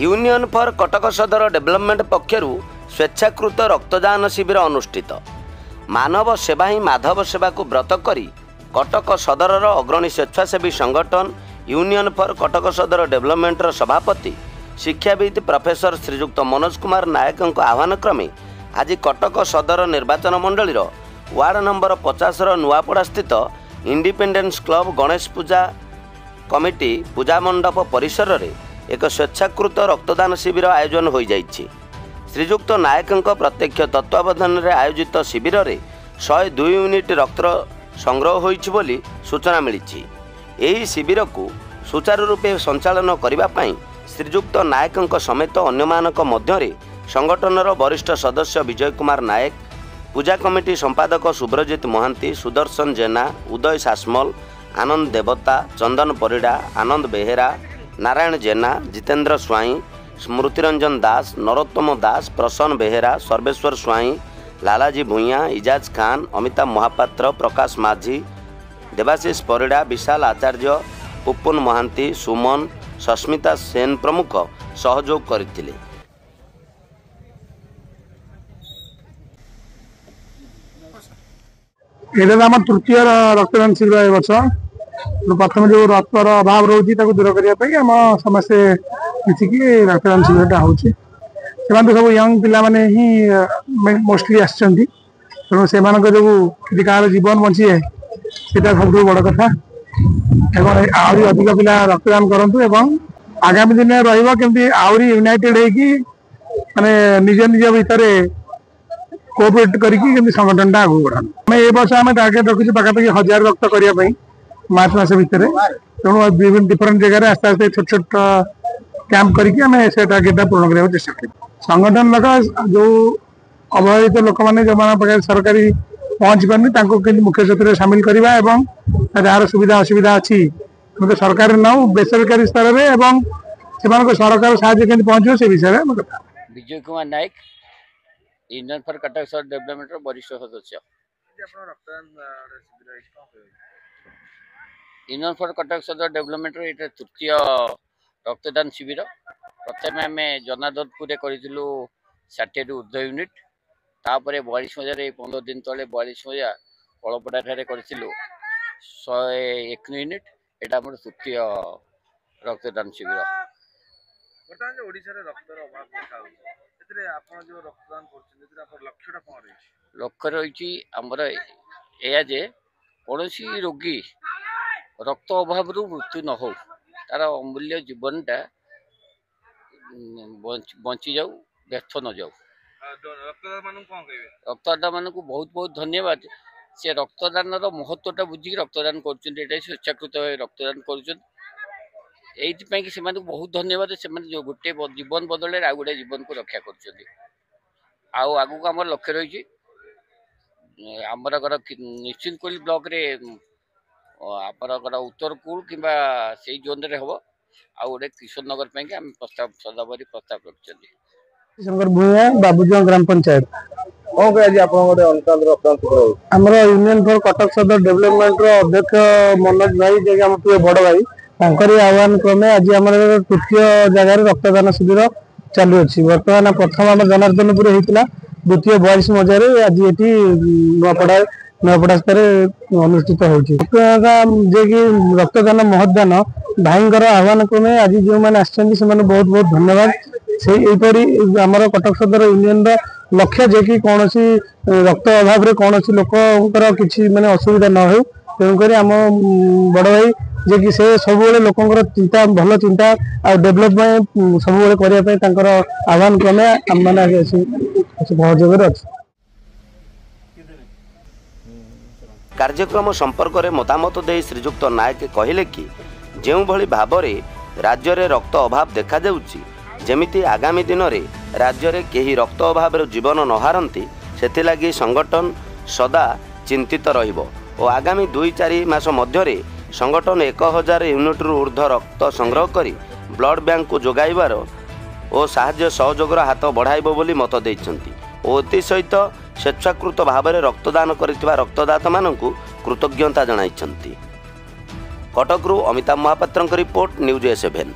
Union for Cuttack सदर development पक्षर स्वेच्छाकृत रक्तदान शिविर अनुष्ठित। मानव सेवा ही माधव सेवा को व्रत करी कटक सदर अग्रणी स्वेच्छासेवी संगठन यूनियन फॉर कटक सदर डेवलपमेंट सभापति शिक्षाविद प्रोफेसर श्रीजुक्त मनोज कुमार नायक आह्वान क्रमे आज कटक सदर निर्वाचन मंडल वार्ड नंबर 50 नुआपड़ा स्थित इंडिपेंडेंस क्लब गणेश पूजा कमिटी पूजा मंडप परिसर रे एक स्वेच्छाकृत रक्तदान शिविर आयोजन हो जाइछि। श्रीजुक्त नायक प्रत्यक्ष तत्वावधान में आयोजित शिविर में 102 यूनिट रक्त संग्रह होइछि बोली सूचना मिली। यही शिविर को सुचारू रूपे संचालन करने श्रीजुक्त नायक समेत अन्यमानक मध्य संगठनर वरिष्ठ सदस्य विजय कुमार नायक, पूजा कमिटी संपादक सुब्रजित महांती, सुदर्शन जेना, उदय सासमल, आनंद देवता, चंदन परिड़ा, आनंद बेहेरा, नारायण जेना, जितेंद्र स्वाई, स्मृतिरंजन दास, नरोत्तम दास, प्रसन्न बेहेरा, सर्वेश्वर स्वाई, लालाजी भूइया, इजाज खान, अमिताभ महापात्र, प्रकाश माझी, देवाशीष परिड़ा, विशाल आचार्य, पुपुन महांती, सुमन, सस्मिता सेन प्रमुख सहयोग करथिले। आम तृतीय रक्तदान शिविर वर्ष प्रथम जो रक्तर अभाव रोचे दूर करने आम समस्ते मिसिकी रक्तदान शिविर हो सब यंग पिला माने ही मोस्टली आसुँच तेणु से जो कार जीवन बची है सीटा सब बड़ कथा आहरी अधिक पिला रक्तदान करूँ एवं आगामी दिन रही आहरी यूनाइटेड माने निज निज भितर कोऑपरेट करके संगठन आगे बढ़ा। आम ए वर्ष आम टार्गेट रखी पाखापाखि 1000 रक्त करने मार्च मास भितर तेणु विभिन्न डिफरेंट जगह आस्ते आस्ते छोट छोट कैंप करके आम से टार्गेट पूर्ण करने चेष्टा कर संगठन लोक जो अवहेलित लोक मैंने जो पाखे सरकारी पहुँची पारे मुख्य क्षेत्र में सामिल करवा एवं जार सुविधा असुविधा अच्छी तो सरकार नाऊ बेसरकारी स्तर में एवं से सरकार साहय पहुँचे से विषय में कथा। विजय कुमार नायक यूनियन फॉर कटक सदर डेवलपमेंट वरिष्ठ सदस्य। यूनियन फॉर कटक सदर डेवलपमेंट ये तृतीय रक्तदान शिविर प्रथम आम जनादतपुर करूँ 60 रु ऊर्ध्व यूनिट तापर 42 मजार 15 दिन तले 42 मजार कलपड़ा करूँ 101 यूनिट एटा मोर तृतीय रक्तदान शिविर। लक्ष्य रही आमर या जे कौन रोगी रक्त अभाव मृत्यु न हो तार अमूल्य जीवनटा बंची जाऊ व्यर्थ न जाऊ। रक्तदाता मान को बहुत बहुत धन्यवाद। से रक्तदान महत्वटा बुझी रक्तदान कर स्वेच्छाकृत रक्तदान कर बहुत धन्यवाद। से गोटे जीवन बदल आ गोटे जीवन को रक्षा कर आम लक्ष्य रही आमर निश्चित कोइल ब्लॉक रे आपर उत्तर कूल कि से जोन रे हम आ गोटे किशोर नगर आम प्रस्ताव सदाबरी प्रस्ताव कर बाबूजी ग्राम पंचायत आमर यूनियन फॉर कटक सदर डेवलपमेंट अध्यक्ष मनोज भाई जे बड़ भाई आह्वान क्रमे आज आम तृतीय जगार रक्तदान शिविर चालू अच्छी। बर्तमान प्रथम आम जनार्दनपुर होता द्वितीय 42 मजार आज ये नुआपड़ा स्तर अनुष्ठित होती रक्तदान महदान भाई आह्वान क्रमे आज जो मैंने आसने बहुत बहुत धन्यवाद। से आमर कटक सदर यूनियन लक्ष्य जे कि कौन रक्त अभाव में कौन लोकर किसी माने असुविधा न हो तेणुक आम बड़ भाई जे कि से सब लोकर चिंता भल चिंता आ डेवलपमेंट सब करने आह्वान क्रमे आम मैंने सहयोग अच्छे। कार्यक्रम संपर्क में मतामत दे श्रीजुक्त नायक कहले कि जो भली भाव राज्य में रक्त अभाव देखा जमिति आगामी दिन में राज्य में कहीं रक्त अभाव जीवन न हारती से संगठन सदा चिंतित रहिबो और आगामी 2-4 मास मध्य संगठन 1000 यूनिट रु ऊर्ध्व रक्त संग्रह करी ब्लड बैंक को जोगाइबार और साहाय्य सहयोगर हाथ बढ़ाइबो बोली मत देइछंती और एति सहित स्वेच्छाकृत भाव में रक्तदान करिथिबा रक्तदाता मानकु कृतज्ञता जणाइछंती। कटकरू अमिताभ महापात्रଙ୍କ रिपोर्ट न्यूज 7।